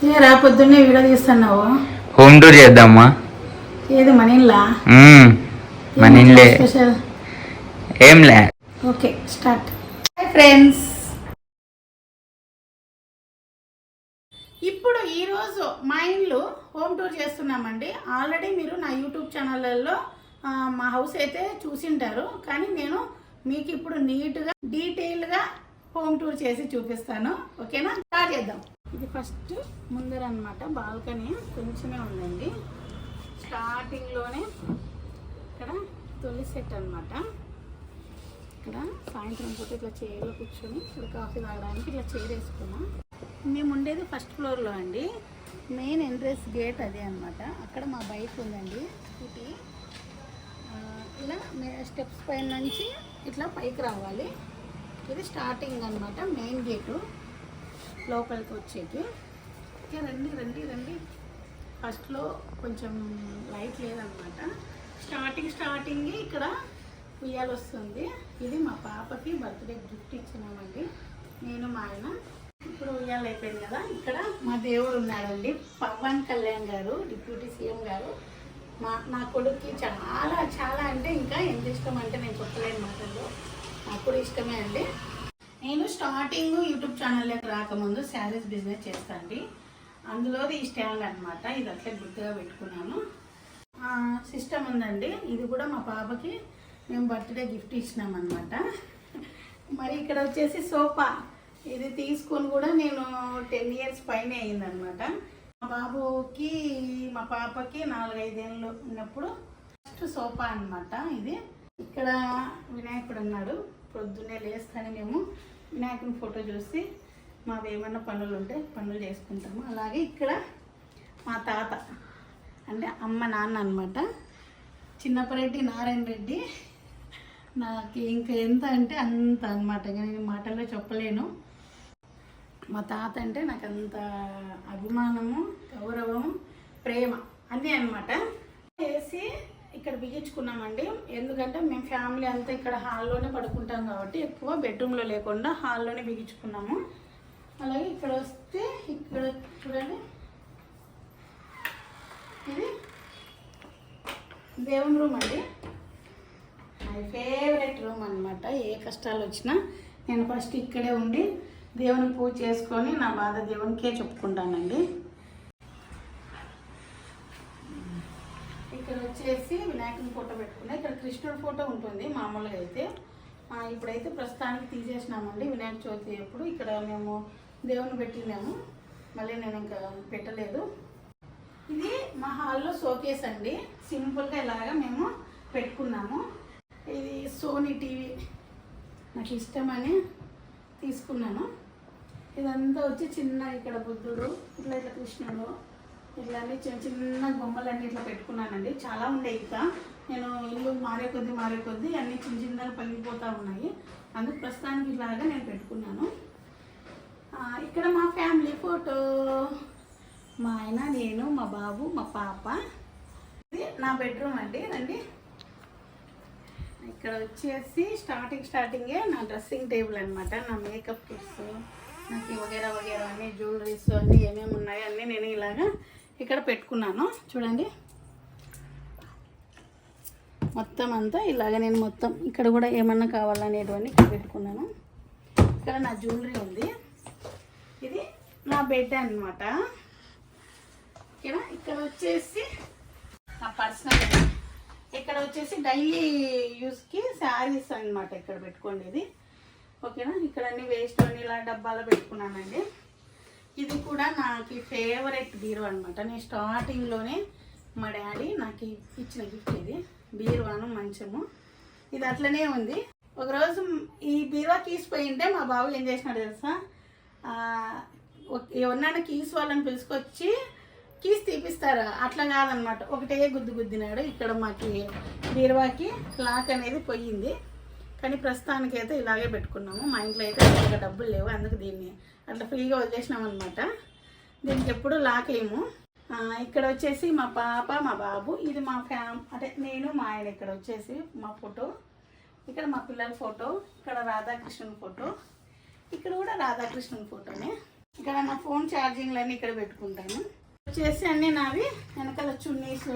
ఏ రా పొద్దున్నే video తీస్తున్నావు? Home tour చేద్దామా? ఏది మన ఇల్లా? మన ఇల్లే. స్పెషల్ ఏం లే. Okay start. హాయ్ ఫ్రెండ్స్, ఇప్పుడు ఈరోజు మా ఇల్లు హోమ్ టూర్ చేస్తున్నామండి. ఆల్రెడీ మీరు నా యూట్యూబ్ ఛానళ్ళల్లో మా హౌస్ అయితే చూసింటారు, కానీ నేను మీకు ఇప్పుడు నీట్గా డీటెయిల్గా హోమ్ టూర్ చేసి చూపిస్తాను. ఓకేనా? స్టార్ట్ చేద్దాం. ఇది ఫస్ట్ ముందర అనమాట, బాల్కనీ కొంచెమే ఉందండి. స్టార్టింగ్లోనే ఇక్కడ తొలి సెట్ అనమాట. ఇక్కడ సాయంత్రం పూట ఇట్లా చైర్లో కూర్చొని ఇక్కడ కాఫీ తాగడానికి ఇట్లా చైర్ వేసుకున్నాం. మేము ఉండేది ఫస్ట్ ఫ్లోర్లో అండి. మెయిన్ ఎంట్రెన్స్ గేట్ అదే అనమాట. అక్కడ మా బైక్ ఉందండి, స్కూటీ. ఇలా స్టెప్స్ పైన నుంచి ఇట్లా పైకి రావాలి. ఇది స్టార్టింగ్ అనమాట, మెయిన్ గేటు లోపలికి వచ్చేది. ఇక రండి రండి రండి. ఫస్ట్లో కొంచెం లైట్ లేదనమాట. స్టార్టింగ్ ఇక్కడ ఉయ్యాలు వస్తుంది. ఇది మా పాపకి బర్త్డే గిఫ్ట్ ఇచ్చినామండి, నేను మా ఆయన. ఇప్పుడు ఉయ్యాలు అయిపోయింది కదా. ఇక్కడ మా దేవుడు ఉన్నాడండి, పవన్ కళ్యాణ్ గారు, డిప్యూటీ సీఎం గారు. నా కొడుక్కి చాలా చాలా అంటే ఇంకా ఎంత ఇష్టం అంటే నేను చెప్పలేని మాటల్లో. నాకు కూడా ఇష్టమే అండి. నేను స్టార్టింగ్ యూట్యూబ్ ఛానల్లోకి రాకముందు శారీస్ బిజినెస్ చేస్తానండి. అందులోది ఈ స్టాండ్ అనమాట. ఇది అట్లే గుర్తుగా పెట్టుకున్నాను. సిస్టమ్ ఉందండి, ఇది కూడా మా పాపకి మేము బర్త్డే గిఫ్ట్ ఇచ్చినామన్నమాట. మరి ఇక్కడ వచ్చేసి సోఫా, ఇది తీసుకొని కూడా నేను 10 years పైన అయిందనమాట. మా బాబుకి మా పాపకి 4-5 ఏళ్ళు ఉన్నప్పుడు ఫస్ట్ సోఫా అనమాట ఇది. ఇక్కడ వినాయకుడు ఉన్నాడు. పొద్దున్నే లేస్తానే మేము వినాయకుని ఫోటో చూసి మాకు ఏమన్నా పనులు ఉంటే పనులు చేసుకుంటాము. అలాగే ఇక్కడ మా తాత అంటే అమ్మ నాన్న అనమాట, చిన్నపరెడ్డి నారాయణ రెడ్డి. నాకు ఇంకా ఎంత అంటే అంత అనమాట, నేను మాటల్లో చెప్పలేను. మా తాత అంటే నాకు అంత అభిమానము, గౌరవము, ప్రేమ అన్నీ అనమాట. వేసి ఇక్కడ బిగించుకున్నామండి. ఎందుకంటే మేము ఫ్యామిలీ అంతా ఇక్కడ హాల్లోనే పడుకుంటాం కాబట్టి ఎక్కువ బెడ్రూమ్లో లేకుండా హాల్లోనే బిగించుకున్నాము. అలాగే ఇక్కడ వస్తే ఇక్కడ చూడండి, ఇది దేవుని రూమ్ అండి. మై ఫేవరెట్ రూమ్ అనమాట. ఏ కష్టాలు వచ్చినా నేను ఫస్ట్ ఇక్కడే ఉండి దేవుని పూజ చేసుకొని నా బాధ దేవునికే చెప్పుకుంటానండి. ఇక్కడ వచ్చేసి వినాయకుని ఫోటో పెట్టుకున్నా. ఇక్కడ కృష్ణుడి ఫోటో ఉంటుంది మామూలుగా అయితే. ఇప్పుడైతే ప్రస్తుతానికి తీసేసినామండి. వినాయక చవితి అప్పుడు ఇక్కడ మేము దేవుని పెట్టినాము, మళ్ళీ నేను ఇంకా పెట్టలేదు. ఇది మా హాల్లో షోకేస్ అండి. సింపుల్గా ఇలాగా మేము పెట్టుకున్నాము. ఇది సోనీ టీవీ నాకు ఇష్టమని తీసుకున్నాను. ఇదంతా వచ్చి చిన్న ఇక్కడ బుద్ధుడు, ఇట్లా ఇట్లా కృష్ణుడు, ఇట్లా అన్ని చిన్న చిన్న బొమ్మలన్నీ ఇట్లా పెట్టుకున్నానండి. చాలా ఉండేవి. ఇంకా నేను ఇల్లు మారే కొద్దీ అన్నీ చిన్న చిన్నగా పగిలిపోతూ ఉన్నాయి. అందుకు ప్రస్తుతానికి ఇలాగా నేను పెట్టుకున్నాను. ఇక్కడ మా ఫ్యామిలీ ఫోటో, మా ఆయన, నేను, మా బాబు, మా పాప. ఇది నా బెడ్రూమ్ అండి. రండి. ఇక్కడ వచ్చేసి స్టార్టింగే నా డ్రెస్సింగ్ టేబుల్ అనమాట. నా మేకప్ కిట్స్, నాకు వగేరా అన్నీ జ్యువెలరీస్ అన్నీ ఏమేమి ఉన్నాయో అన్నీ నేను ఇలాగా ఇక్కడ పెట్టుకున్నాను. చూడండి, మొత్తం అంతా ఇలాగ నేను మొత్తం ఇక్కడ కూడా ఏమన్నా కావాలనేటివన్నీ ఇక్కడ పెట్టుకున్నాను. ఇక్కడ నా జ్యువెలరీ ఉంది. ఇది నా బెడ్ అనమాట. ఇక్కడ వచ్చేసి నా పర్సనల్, ఇక్కడ వచ్చేసి డైలీ యూస్కి శారీస్ అనమాట ఇక్కడ పెట్టుకోండి. ఇది ఓకేనా. ఇక్కడ అన్ని వేస్ట్ అన్ని ఇలా డబ్బాలో పెట్టుకున్నానండి. ఇది కూడా నాకు ఫేవరెట్ బీరువా అనమాట. నేను స్టార్టింగ్లోనే మా డాడీ నాకు ఇచ్చిన గిఫ్ట్ ఇది, బీరువాను మంచము. ఇది అట్లనే ఉంది. ఒకరోజు ఈ బీరువా తీసిపోయింటే మా బాబు ఏం చేసినాడు తెలుసా, ఎవరినైనా కీస్ వాళ్ళని పిలుచుకొచ్చి కీస్ తీపిస్తారు, అట్లా కాదనమాట. ఒకటే గుద్దినాడు. ఇక్కడ మాకు బీరువాకి లాక్ అనేది పోయింది. కానీ ప్రస్తుతానికి అయితే ఇలాగే పెట్టుకున్నాము. మా ఇంట్లో అయితే అంతగా డబ్బులు లేవు, అందుకు దీన్ని అట్లా ఫ్రీగా వదిలేసినాం అనమాట. దీనికి ఎప్పుడు లాక్ ఏము. ఇక్కడ వచ్చేసి మా పాప, మా బాబు. ఇది మా అంటే నేను, మా ఆయన. ఇక్కడ వచ్చేసి మా ఫోటో, ఇక్కడ మా పిల్లల ఫోటో, ఇక్కడ రాధాకృష్ణుని ఫోటో, ఇక్కడ కూడా రాధాకృష్ణుని ఫోటోనే. ఇక్కడ నా ఫోన్ ఛార్జింగ్లన్నీ ఇక్కడ పెట్టుకుంటాను. వచ్చేసి అన్నీ నావి వెనకాల చున్నీస్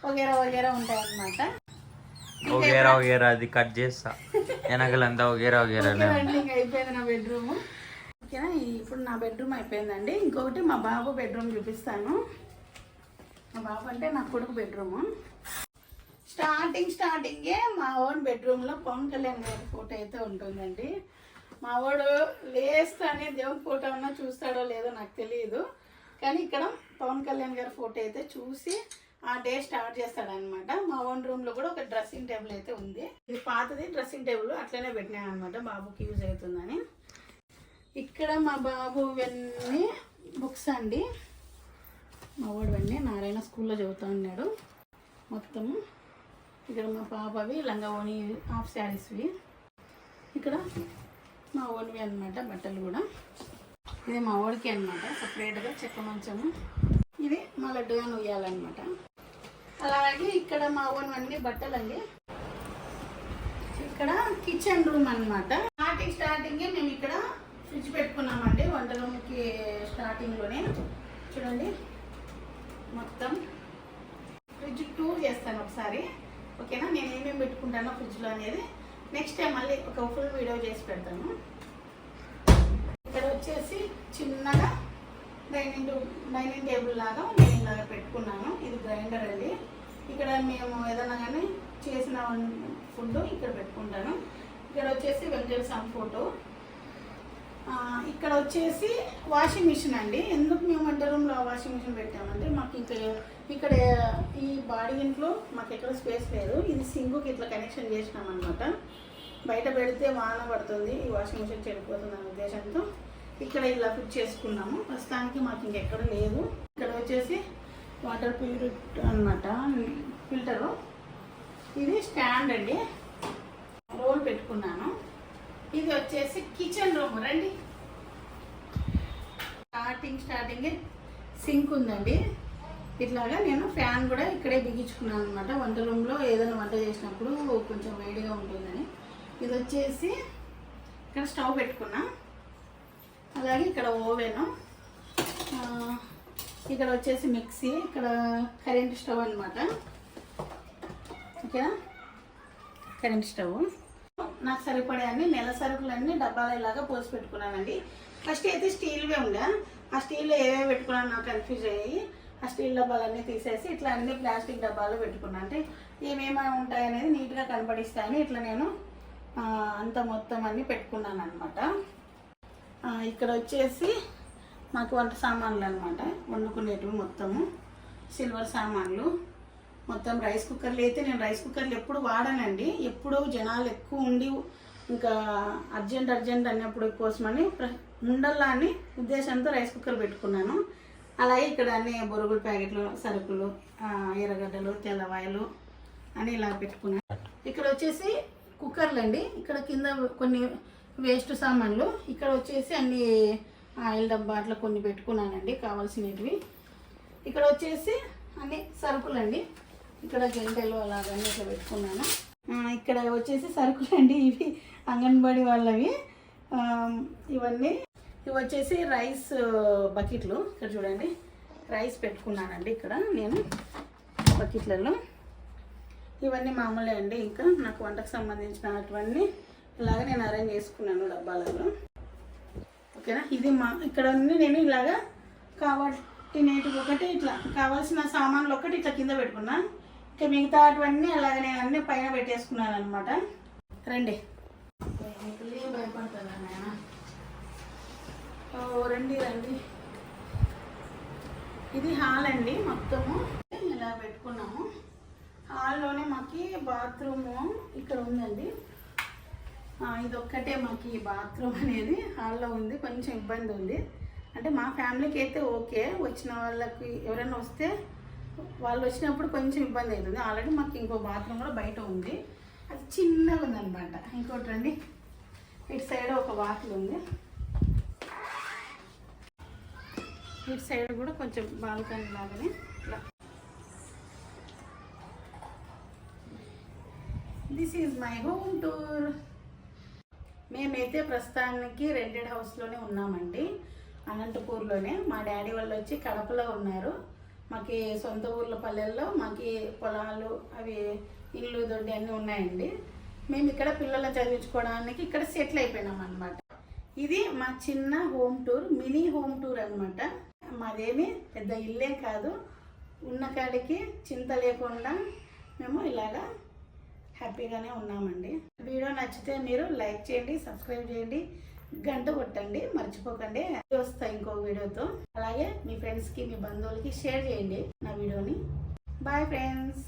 వగేరా వగేరా ఉంటాయి అన్నమాట. ఒగేరా ఒగేరా అది కట్ చేస్తా, వెనకలంతా ఒగేరా ఒగేరా. అయిపోయింది నా బెడ్రూమ్. ఓకేనా, ఇప్పుడు నా బెడ్రూమ్ అయిపోయిందండి. ఇంకొకటి మా బాబు బెడ్రూమ్ చూపిస్తాను. మా బాబు అంటే నా కొడుకు బెడ్రూమ్. స్టార్టింగే మా ఓన్ బెడ్రూమ్లో పవన్ కళ్యాణ్ గారి ఫోటో అయితే ఉంటుందండి. మా వాడు లేస్తానే దేవుని ఫోటో ఉన్నా చూస్తాడో లేదో నాకు తెలియదు, కానీ ఇక్కడ పవన్ కళ్యాణ్ గారి ఫోటో అయితే చూసి ఆ డే స్టార్ట్ చేస్తాడనమాట. మా ఓన్ రూమ్లో కూడా ఒక డ్రెస్సింగ్ టేబుల్ అయితే ఉంది. ఇది పాతది డ్రెస్సింగ్ టేబుల్, అట్లనే పెట్టినాను అనమాట, బాబుకి యూజ్ అవుతుందని. ఇక్కడ మా బాబు ఇవన్నీ బుక్స్ అండి. మా వాడువన్నీ నారాయణ స్కూల్లో చదువుతూ ఉన్నాడు మొత్తము. ఇక్కడ మా పాపవి లంగా ఓణి హాఫ్ శారీస్వి. ఇక్కడ మా ఓన్వి అనమాట బట్టలు కూడా. ఇది మా ఓడికి అనమాట సపరేట్గా చెక్క మంచము. ఇది మా లడ్డుగా ఉయ్యాలన్నమాట. అలాగే ఇక్కడ మా ఓన్ అన్ని బట్టలండి. ఇక్కడ కిచెన్ రూమ్ అనమాట. స్టార్టింగే మేము ఇక్కడ ఫ్రిడ్జ్ పెట్టుకున్నామండి వంట రూమ్కి స్టార్టింగ్లోనే. చూడండి మొత్తం ఫ్రిడ్జ్ టూర్ చేస్తాను ఒకసారి, ఓకేనా. నేను ఏమేమి పెట్టుకుంటానో ఫ్రిడ్జ్లో అనేది నెక్స్ట్ టైం మళ్ళీ ఒక ఫుల్ వీడియో చేసి పెడతాను. ఇక్కడ వచ్చేసి చిన్నగా డైనింగ్ టేబుల్ లాగా నేను ఇలాగా పెట్టుకున్నాను. ఇది గ్రైండర్ అండి. ఇక్కడ మేము ఏదైనా కానీ చేసిన ఫుడ్ ఇక్కడ పెట్టుకుంటాను. ఇక్కడ వచ్చేసి వెంకటేశ్వర స్వామి ఫోటో. ఇక్కడ వచ్చేసి వాషింగ్ మిషన్ అండి. ఎందుకు మేము వంట రూమ్లో వాషింగ్ మిషన్ పెట్టామంటే మాకు ఇక్కడ ఈ బాడీ ఇంట్లో మాకు ఎక్కడ స్పేస్ లేదు. ఇది సింగుకి ఇట్లా కనెక్షన్ చేసినాం అనమాట. బయట పెడితే వాన పడుతుంది, ఈ వాషింగ్ మిషన్ చెడిపోతుంది అనే ఉద్దేశంతో ఇక్కడ ఇలా ఫిట్ చేసుకున్నాము. ప్రస్తుతానికి మాకు ఇంకెక్కడ లేదు. ఇక్కడ వచ్చేసి వాటర్ ప్యూరిట్ అనమాట, ఫిల్టరు. ఇది స్టాండ్ అండి, రోల్ పెట్టుకున్నాను. ఇది వచ్చేసి కిచెన్ రూమ్. రండి, స్టార్టింగే సింక్ ఉందండి. ఇట్లాగా నేను ఫ్యాన్ కూడా ఇక్కడే బిగించుకున్నాను అనమాట. వంట రూమ్లో ఏదైనా వంట చేసినప్పుడు కొంచెం వేడిగా ఉంటుందని. ఇది వచ్చేసి ఇక్కడ స్టవ్ పెట్టుకున్నా. అలాగే ఇక్కడ ఓవెను, ఇక్కడ వచ్చేసి మిక్సీ, ఇక్కడ కరెంట్ స్టవ్ అనమాట. ఓకేనా, కరెంట్ స్టవ్. నాకు సరిపడే అన్ని నెల సరుకులన్నీ డబ్బాలు ఇలాగా పోసి పెట్టుకున్నానండి. ఫస్ట్ అయితే స్టీల్వే ఉండే, ఆ స్టీల్లో ఏవేవి పెట్టుకున్నాను నాకు కన్ఫ్యూజ్ అయ్యి ఆ స్టీల్ డబ్బాలన్నీ తీసేసి ఇట్లా అన్ని ప్లాస్టిక్ డబ్బాలు పెట్టుకున్నాను. అంటే ఏమేమి ఉంటాయనేది నీట్గా కనపడిస్తాయని ఇట్లా నేను అంత మొత్తం అన్నీ పెట్టుకున్నాను అనమాట. ఇక్కడ వచ్చేసి మాకు వంట సామాన్లు అనమాట, వండుకునేటివి మొత్తము సిల్వర్ సామాన్లు. మొత్తం రైస్ కుక్కర్లు అయితే నేను రైస్ కుక్కర్లు ఎప్పుడు వాడానండి. ఎప్పుడు జనాలు ఎక్కువ ఉండి ఇంకా అర్జెంట్ అన్నప్పుడు కోసమని ఉండల్లా అని ఉద్దేశంతో రైస్ కుక్కర్ పెట్టుకున్నాను. అలాగే ఇక్కడ అన్ని బొరుగుల ప్యాకెట్లు, సరుకులు, ఎర్రగడ్డలు, తెల్లవాయలు అని ఇలా పెట్టుకున్నాను. ఇక్కడ వచ్చేసి కుక్కర్లు అండి. ఇక్కడ కింద కొన్ని వేస్ట్ సామాన్లు, ఇక్కడ వచ్చేసి అన్ని ఆయిల్ డబ్బా అట్లా కొన్ని పెట్టుకున్నానండి కావాల్సినవి. ఇక్కడ వచ్చేసి అన్ని సరుకులు అండి. ఇక్కడ గంటెలు అలాగన్నీ ఇట్లా పెట్టుకున్నాను. ఇక్కడ వచ్చేసి సరుకులు అండి, ఇవి అంగన్వాడీ వాళ్ళవి. ఇవన్నీ ఇవి వచ్చేసి రైస్ బకెట్లు. ఇక్కడ చూడండి రైస్ పెట్టుకున్నానండి ఇక్కడ నేను బకెట్లలో. ఇవన్నీ మామూలే అండి. ఇంకా నాకు వంటకు సంబంధించినటువంటి ఇలాగ నేను అరేంజ్ చేసుకున్నాను డబ్బాలలో. ఓకేనా, ఇది ఇక్కడ నేను ఇలాగా కావాల్సినవి ఒకటి ఇట్లా కావాల్సిన సామాన్లు ఒకటి ఇట్లా కింద పెట్టుకున్నా. ఇంకా మిగతా అటువన్నీ అలాగే నేను అన్నీ పైన పెట్టేసుకున్నాను అనమాట. రండి, భయపడతాను నాయన. రండి. ఇది హాల్ అండి, మొత్తము ఇలా పెట్టుకున్నాము. హాల్లోనే మాకు బాత్రూము ఇక్కడ ఉందండి. ఇదొక్కటే మాకు ఈ బాత్రూమ్ అనేది హాల్లో ఉంది. కొంచెం ఇబ్బంది ఉంది. అంటే మా ఫ్యామిలీకి అయితే ఓకే, వచ్చిన వాళ్ళకి ఎవరైనా వస్తే వాళ్ళు వచ్చినప్పుడు కొంచెం ఇబ్బంది అవుతుంది. ఆల్రెడీ మాకు ఇంకో బాత్రూమ్ కూడా బయట ఉంది, అది చిన్నగా ఉందన్నమాట. ఇంకోటి రండి, ఇటు సైడ్ ఒక వాకిల్ ఉంది. ఇటు సైడ్ కూడా కొంచెం బాల్కనీ లాగానే ఇట్లా. This is my home tour. మేమైతే ప్రస్తుతానికి రెంటెడ్ హౌస్లోనే ఉన్నామండి. అనంతపూర్లోనే. మా డాడీ వాళ్ళు వచ్చి కడపలో ఉన్నారు. మాకి సొంత ఊర్ల పల్లెల్లో మాకి పొలాలు అవి ఇల్లు దొడ్డి అన్నీ ఉన్నాయండి. మేము ఇక్కడ పిల్లల్ని చదివించుకోవడానికి ఇక్కడ సెటిల్ అయిపోయినాం అనమాట. ఇది మా చిన్న home tour, mini home tour అనమాట. మాదేమి పెద్ద ఇల్లే కాదు, ఉన్న కాడికి చింత లేకుండా మేము ఇలాగా హ్యాపీగానే ఉన్నామండి. వీడియో నచ్చితే మీరు లైక్ చేయండి, సబ్స్క్రైబ్ చేయండి, గంట కొట్టండి, మర్చిపోకండి. వస్తాయి ఇంకో వీడియోతో. అలాగే మీ ఫ్రెండ్స్కి మీ బంధువులకి షేర్ చేయండి నా వీడియోని. Bye friends.